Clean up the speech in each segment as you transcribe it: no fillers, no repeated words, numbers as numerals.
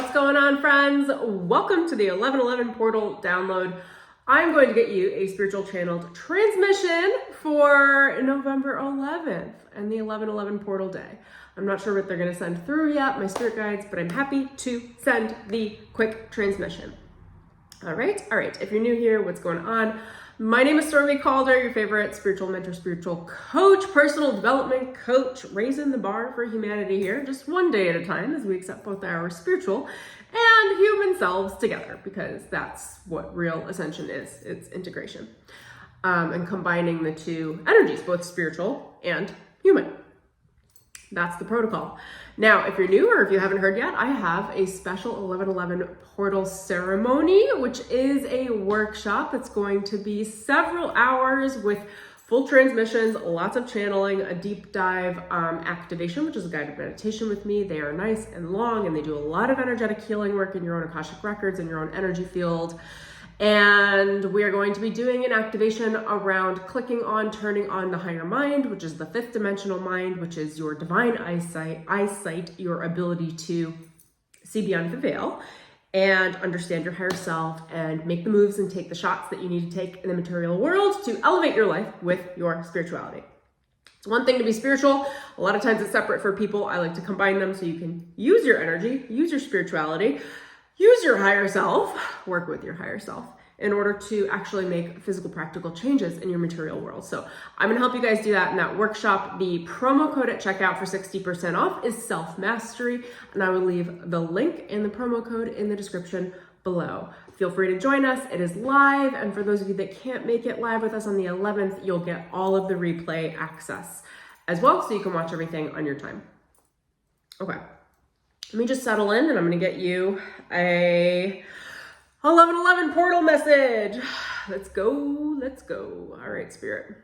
What's going on, friends? Welcome to the 1111 portal download. I'm going to get you a spiritual channeled transmission for November 11th and the 1111 portal day. I'm not sure what they're going to send through yet, my spirit guides, but I'm happy to send the quick transmission. All right. If you're new here, what's going on? My name is Stormie Calder, your favorite spiritual mentor, spiritual coach, personal development coach, raising the bar for humanity here, just one day at a time as we accept both our spiritual and human selves together, because that's what real ascension is. It's integration and combining the two energies, both spiritual and human. That's the protocol. Now, if you're new or if you haven't heard yet, I have a special 1111 portal ceremony, which is a workshop that's going to be several hours with full transmissions, lots of channeling, a deep dive activation, which is a guided meditation with me. They are nice and long, and they do a lot of energetic healing work in your own Akashic records and your own energy field. And we are going to be doing an activation around clicking on, turning on the higher mind, which is the fifth dimensional mind, which is your divine eyesight, your ability to see beyond the veil and understand your higher self and make the moves and take the shots that you need to take in the material world to elevate your life with your spirituality. It's one thing to be spiritual. A lot of times it's separate for people. I like to combine them so you can use your energy, use your spirituality, use your higher self, work with your higher self in order to actually make physical, practical changes in your material world. So I'm gonna help you guys do that in that workshop. The promo code at checkout for 60% off is self-mastery, and I will leave the link and the promo code in the description below. Feel free to join us. It is live, and for those of you that can't make it live with us on the 11th, you'll get all of the replay access as well, so you can watch everything on your time. Okay. Let me just settle in, and I'm going to get you a 1111 portal message. Let's go. All right, spirit.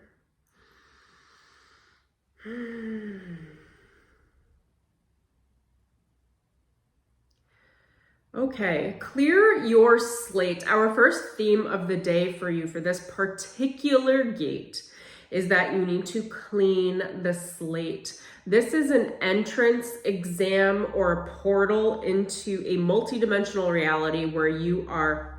Okay, clear your slate. Our first theme of the day for you for this particular gate is that you need to clean the slate. This is an entrance exam or a portal into a multidimensional reality where you are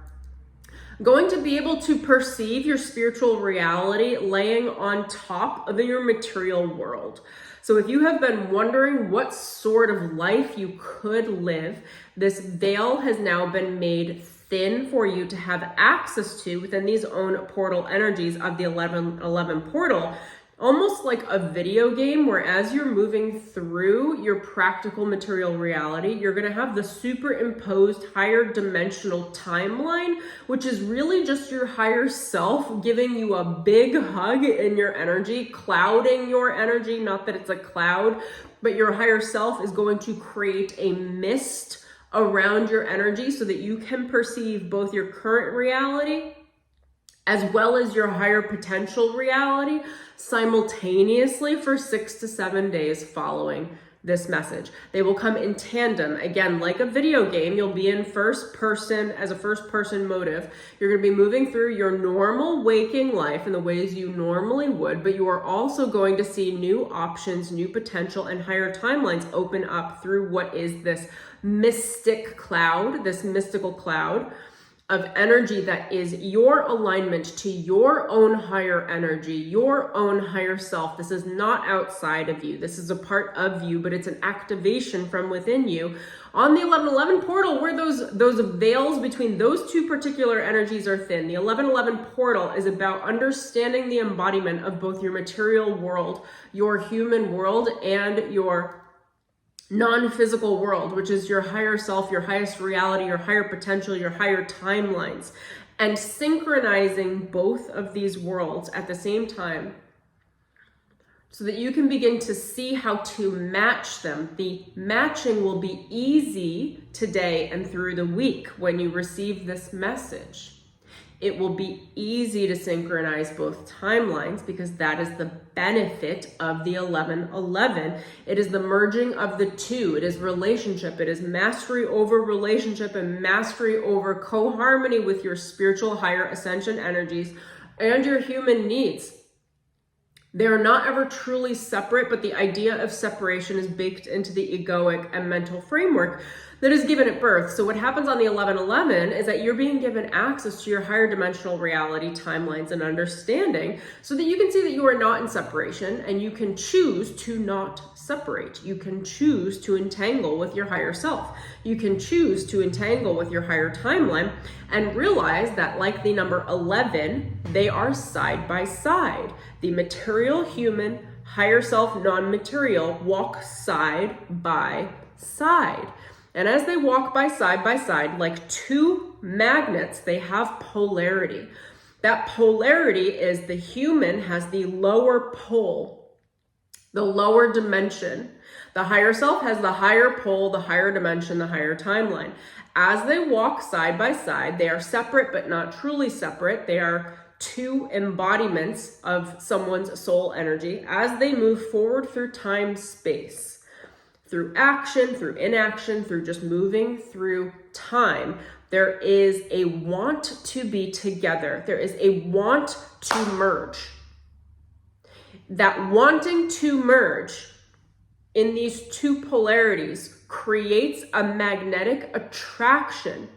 going to be able to perceive your spiritual reality laying on top of your material world. So if you have been wondering what sort of life you could live, this veil has now been made thin for you to have access to within these own portal energies of the 1111 portal. Almost like a video game where as you're moving through your practical material reality, you're going to have the superimposed higher dimensional timeline, which is really just your higher self giving you a big hug in your energy, clouding your energy. Not that it's a cloud, but your higher self is going to create a mist around your energy so that you can perceive both your current reality as well as your higher potential reality simultaneously for 6 to 7 days following this message. They will come in tandem. Again, like a video game, you'll be in first person as a first person motive. You're going to be moving through your normal waking life in the ways you normally would, but you are also going to see new options, new potential, and higher timelines open up through what is this mystic cloud, this mystical cloud of energy that is your alignment to your own higher energy, your own higher self. This is not outside of you. This is a part of you, but it's an activation from within you on the 1111 portal where those veils between those two particular energies are thin. The 1111 portal is about understanding the embodiment of both your material world, your human world, and your non-physical world, which is your higher self, your highest reality, your higher potential, your higher timelines, and synchronizing both of these worlds at the same time so that you can begin to see how to match them. The matching will be easy today and through the week when you receive this message. It will be easy to synchronize both timelines because that is the benefit of the 1111. It is the merging of the two. It is relationship. It is mastery over relationship and mastery over co-harmony with your spiritual higher ascension energies and your human needs. They are not ever truly separate, but the idea of separation is baked into the egoic and mental framework that is given at birth. So what happens on the 1111 is that you're being given access to your higher dimensional reality, timelines, and understanding so that you can see that you are not in separation, and you can choose to not separate. You can choose to entangle with your higher self. You can choose to entangle with your higher timeline and realize that, like the number 11, they are side by side. The material, human, higher self, non-material walk side by side. And as they walk by side, like two magnets, they have polarity. That polarity is the human has the lower pole, the lower dimension. The higher self has the higher pole, the higher dimension, the higher timeline. As they walk side by side, they are separate but not truly separate. They are two embodiments of someone's soul energy as they move forward through time, space. Through action, through inaction, through just moving through time, there is a want to be together. There is a want to merge. That wanting to merge in these two polarities creates a magnetic attraction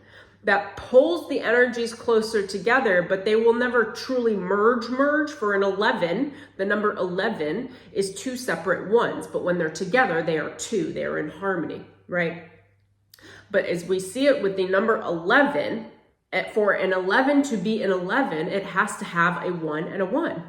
that pulls the energies closer together, but they will never truly merge. For an 11, the number 11 is two separate ones, but when they're together, they are two, they are in harmony, right? But as we see it with the number 11, for an 11 to be an 11, it has to have a 1 and a 1.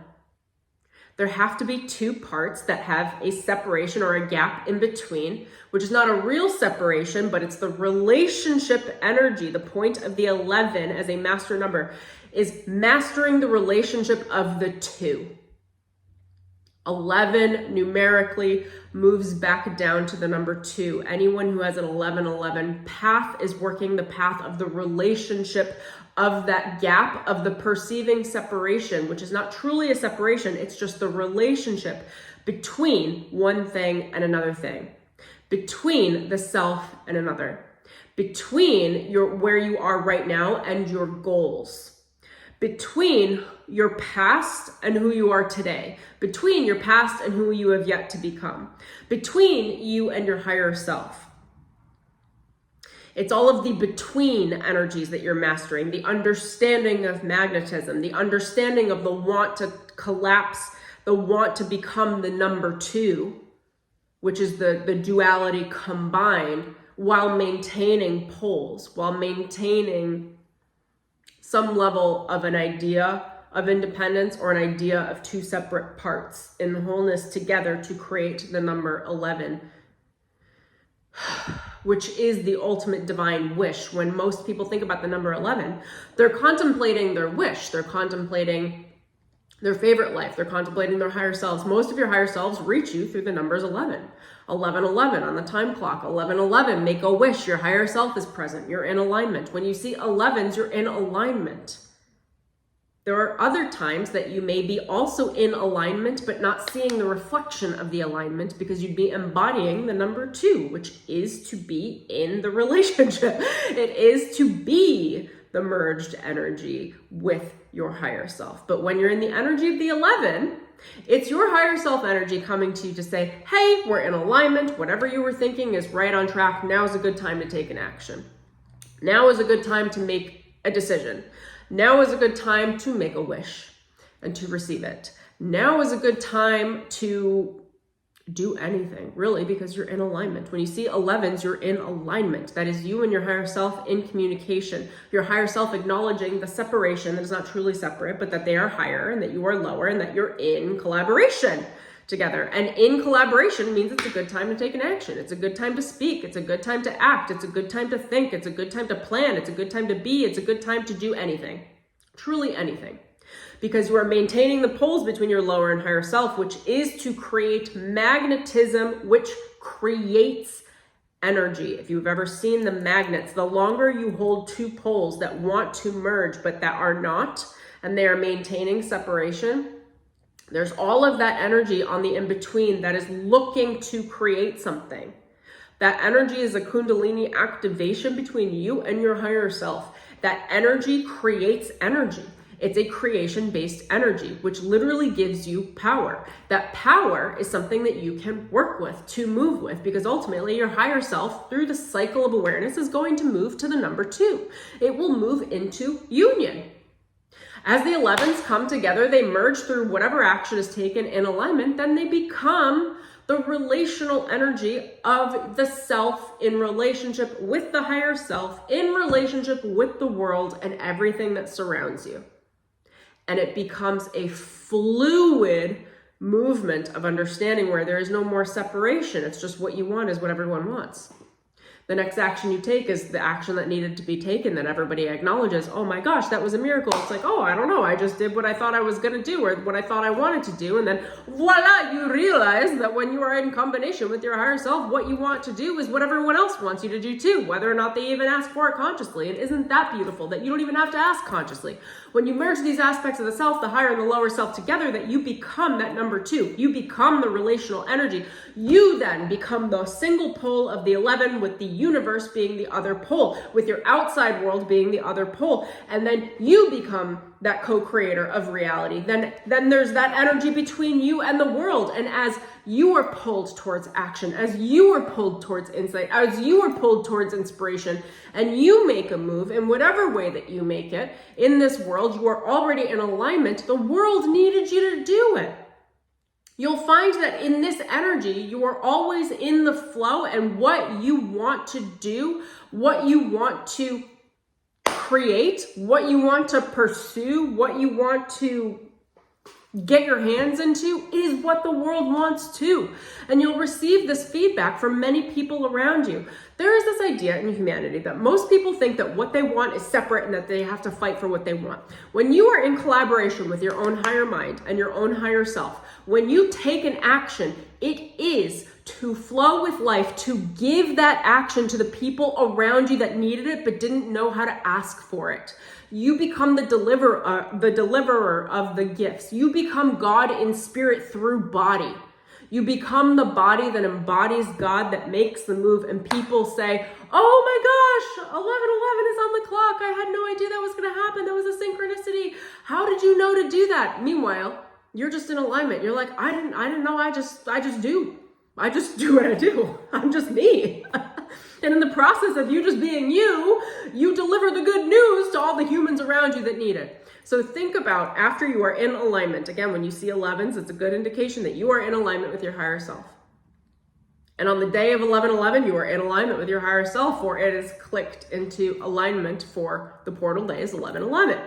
There have to be two parts that have a separation or a gap in between, which is not a real separation, but it's the relationship energy. The point of the 11 as a master number is mastering the relationship of the two. 11 numerically moves back down to the number 2. Anyone who has an 1111 path is working the path of the relationship of that gap of the perceiving separation, which is not truly a separation. It's just the relationship between one thing and another thing, between the self and another, between where you are right now and your goals, between your past and who you are today, between your past and who you have yet to become, between you and your higher self. It's all of the between energies that you're mastering, the understanding of magnetism, the understanding of the want to collapse, the want to become the number 2, which is the duality combined, while maintaining poles, while maintaining some level of an idea of independence or an idea of two separate parts in the wholeness together to create the number 11. Which is the ultimate divine wish. When most people think about the number 11, they're contemplating their wish. They're contemplating their favorite life. They're contemplating their higher selves. Most of your higher selves reach you through the numbers 11. 1111 on the time clock. 1111, make a wish. Your higher self is present. You're in alignment. When you see 11s, you're in alignment. There are other times that you may be also in alignment, but not seeing the reflection of the alignment because you'd be embodying the number 2, which is to be in the relationship. It is to be the merged energy with your higher self. But when you're in the energy of the 11, it's your higher self energy coming to you to say, hey, we're in alignment. Whatever you were thinking is right on track. Now is a good time to take an action. Now is a good time to make a decision. Now is a good time to make a wish and to receive it. Now is a good time to do anything, really, because you're in alignment. When you see 11s, you're in alignment. That is you and your higher self in communication. Your higher self acknowledging the separation that is not truly separate, but that they are higher and that you are lower and that you're in collaboration together. And in collaboration means it's a good time to take an action. It's a good time to speak. It's a good time to act. It's a good time to think. It's a good time to plan. It's a good time to be. It's a good time to do anything. Truly anything. Because you are maintaining the poles between your lower and higher self, which is to create magnetism, which creates energy. If you've ever seen the magnets, the longer you hold two poles that want to merge, but that are not, and they are maintaining separation, there's all of that energy on the in-between that is looking to create something. That energy is a Kundalini activation between you and your higher self. That energy creates energy. It's a creation-based energy, which literally gives you power. That power is something that you can work with, to move with, because ultimately your higher self, through the cycle of awareness, is going to move to the number 2. It will move into union. As the 11s come together, they merge through whatever action is taken in alignment, then they become the relational energy of the self in relationship with the higher self, in relationship with the world and everything that surrounds you. And it becomes a fluid movement of understanding where there is no more separation. It's just what you want is what everyone wants. The next action you take is the action that needed to be taken that everybody acknowledges. Oh my gosh, that was a miracle. It's like, oh, I don't know. I just did what I thought I was going to do or what I thought I wanted to do. And then voila, you realize that when you are in combination with your higher self, what you want to do is what everyone else wants you to do too, whether or not they even ask for it consciously. And isn't that beautiful that you don't even have to ask consciously? When you merge these aspects of the self, the higher and the lower self together, that you become that number 2. You become the relational energy. You then become the single pole of the 11 with the universe being the other pole, with your outside world being the other pole. And then you become that co-creator of reality. Then there's that energy between you and the world. And as you are pulled towards action, as you are pulled towards insight, as you are pulled towards inspiration, and you make a move in whatever way that you make it in this world, you are already in alignment. The world needed you to do it. You'll find that in this energy, you are always in the flow, and what you want to do, what you want to create, what you want to pursue, what you want to get your hands into is what the world wants too. And you'll receive this feedback from many people around you. There is this idea in humanity that most people think that what they want is separate and that they have to fight for what they want. When you are in collaboration with your own higher mind and your own higher self, when you take an action, it is to flow with life, to give that action to the people around you that needed it but didn't know how to ask for it. You become the deliverer of the gifts. You become God in spirit through body. You become the body that embodies God, that makes the move, and people say, oh my gosh, 11:11 is on the clock. I had no idea that was going to happen. That was a synchronicity. How did you know to do that? Meanwhile, you're just in alignment. You're like, I didn't know. I just do. I just do what I do. I'm just me. And in the process of you just being you, you deliver the good news to all the humans around you that need it. So think about after you are in alignment. Again, when you see 11s, it's a good indication that you are in alignment with your higher self. And on the day of 11:11, you are in alignment with your higher self, for it is clicked into alignment for the portal day is 11:11.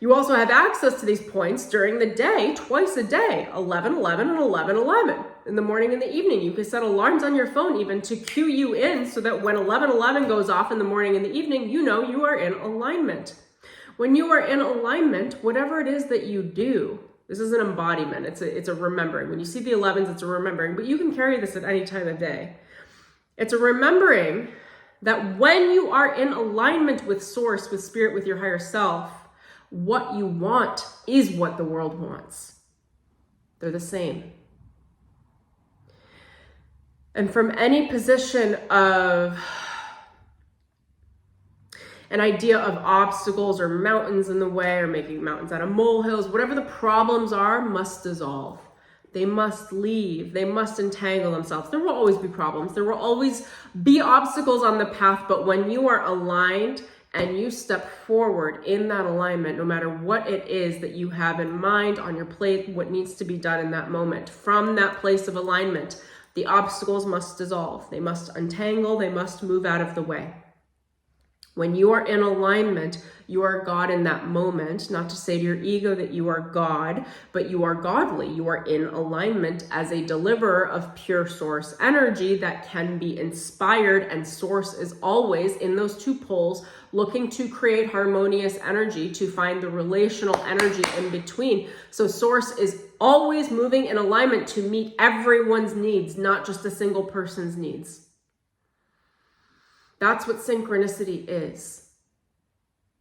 You also have access to these points during the day, twice a day, 11:11 and 11:11. In the morning and the evening, you can set alarms on your phone even to cue you in so that when 11:11 goes off in the morning and the evening, you know you are in alignment. When you are in alignment, whatever it is that you do, this is an embodiment, it's a remembering. When you see the 11s, it's a remembering, but you can carry this at any time of day. It's a remembering that when you are in alignment with source, with spirit, with your higher self, what you want is what the world wants. They're the same. And from any position of an idea of obstacles or mountains in the way or making mountains out of molehills, whatever the problems are, must dissolve. They must leave. They must entangle themselves. There will always be problems. There will always be obstacles on the path, but when you are aligned and you step forward in that alignment, no matter what it is that you have in mind on your plate, what needs to be done in that moment, from that place of alignment, the obstacles must dissolve. They must untangle. They must move out of the way. When you are in alignment, you are God in that moment. Not to say to your ego that you are God, but you are godly. You are in alignment as a deliverer of pure source energy that can be inspired, and source is always in those two poles looking to create harmonious energy, to find the relational energy in between. So source is always moving in alignment to meet everyone's needs, not just a single person's needs. That's what synchronicity is.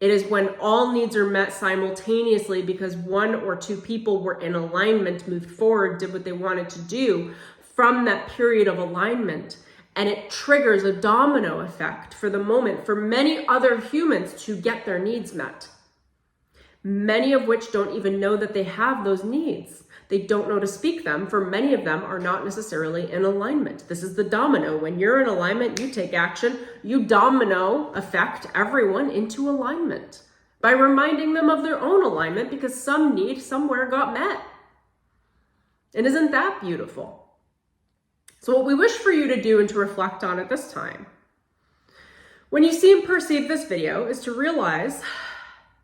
It is when all needs are met simultaneously because one or two people were in alignment, moved forward, did what they wanted to do from that period of alignment. And it triggers a domino effect for the moment for many other humans to get their needs met. many of which don't even know that they have those needs. They don't know to speak them, for many of them are not necessarily in alignment. This is the domino. When you're in alignment, you take action, you domino affect everyone into alignment by reminding them of their own alignment, because some need somewhere got met. And isn't that beautiful? So what we wish for you to do and to reflect on at this time, when you see and perceive this video, is to realize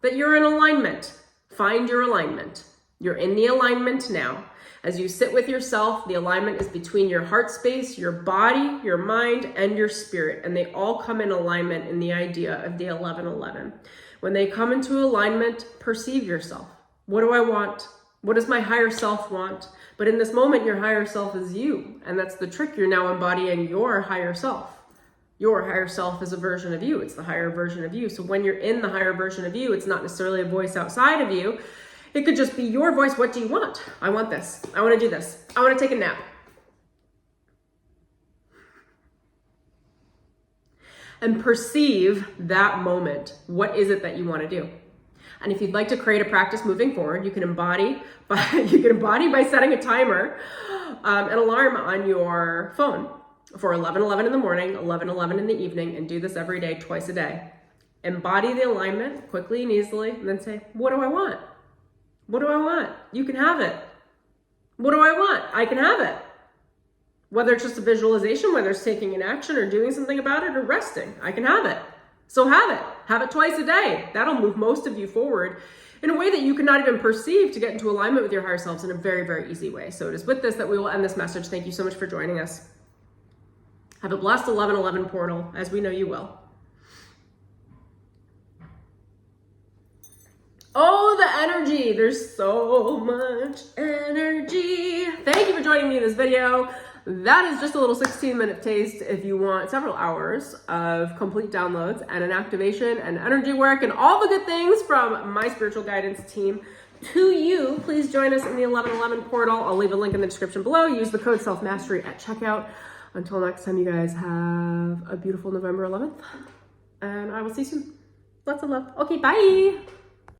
that you're in alignment. Find your alignment. You're in the alignment now. As you sit with yourself, the alignment is between your heart space, your body, your mind, and your spirit. And they all come in alignment in the idea of the 1111. When they come into alignment, perceive yourself. What do I want? What does my higher self want? But in this moment, your higher self is you. And that's the trick. You're now embodying your higher self. Your higher self is a version of you. It's the higher version of you. So when you're in the higher version of you, it's not necessarily a voice outside of you. It could just be your voice. What do you want? I want this. I want to do this. I want to take a nap. And perceive that moment. What is it that you want to do? And if you'd like to create a practice moving forward, you can embody by setting a timer, an alarm on your phone for 11:11 in the morning, 11:11 in the evening, and do this every day, twice a day. Embody the alignment quickly and easily, and then say, what do I want? What do I want? You can have it. What do I want? I can have it. Whether it's just a visualization, whether it's taking an action or doing something about it or resting, I can have it. So have it. Have it twice a day. That'll move most of you forward in a way that you cannot even perceive to get into alignment with your higher selves in a very, very easy way. So it is with this that we will end this message. Thank you so much for joining us. Have a blessed 11:11 portal, as we know you will. Oh, the energy. There's so much energy. Thank you for joining me in this video. That is just a little 16-minute taste if you want several hours of complete downloads and an activation and energy work and all the good things from my spiritual guidance team to you. Please join us in the 1111 portal. I'll leave a link in the description below. Use the code self-mastery at checkout. Until next time, you guys have a beautiful November 11th. And I will see you soon. Lots of love. Okay, bye.